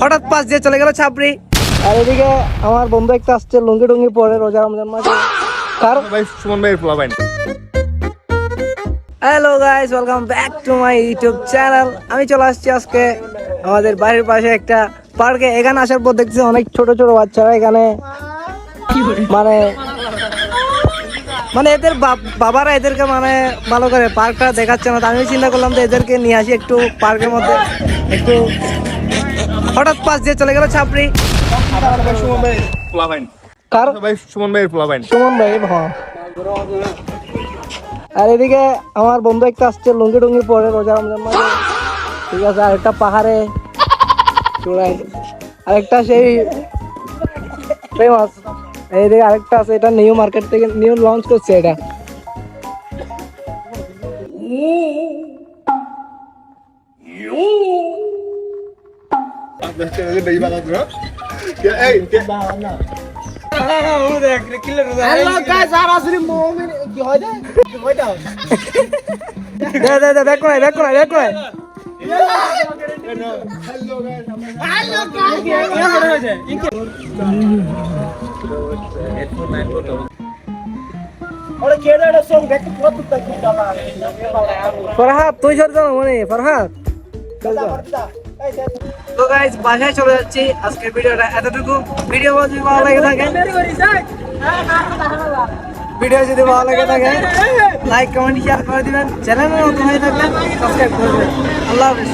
হঠাৎ পাশ দিয়ে চলে গেল ছাপড়ি। আর এদিকে আমার বন্ধু একটা আসছে লুঙ্গি টুঙ্গি পরে রোজা রমজান মাসে। কার ভাই সুমন ভাইয়ের পোলা ভাই। Hello guys, welcome back to my YouTube channel. আমি চলে আসছি আজকে আমাদের বাড়ির পাশে একটা পার্কে। এখানে আসার পর দেখছি অনেক ছোট ছোট বাচ্চারা এখানে মানে মানে এদের বাবারা এদেরকে মানে ভালো করে পার্কটা দেখাচ্ছে না। আমি চিন্তা করলাম যে এদেরকে নিয়ে আসি একটু পার্কের মধ্যে। একটু হঠাৎ পাশ দিয়ে চলে গেল ছাপড়ি। সুমন ভাইয়ের পোলা ভাই। কার ভাই সুমন ভাইয়ের পোলা ভাই। সুমন ভাই। হ্যাঁ, আর এদিকে আমার বন্ধু একটা আসছে লুঙ্গি টুঙ্গি পরে রোজা রমজান মাসে। ঠিক আছে, আরেকটা পাহাড়ে চূড়ায়, আরেকটা সেই ফেমাস। এইদিকে আরেকটা আছে, এটা নিউ মার্কেট থেকে নিউ লঞ্চ করছে এটা। ফরহাদ তুই সর যাও মনে ফরহাদ। তো গাইস বাসায় চলে যাচ্ছি। আজকের ভিডিওটা এতটুকু। ভিডিও যদি ভালো লাগে থাকে লাইক কমেন্ট শেয়ার করে দিবেন। চ্যানেলে নতুন হয়ে থাকলে সাবস্ক্রাইব করবেন। আল্লাহ হাফেজ।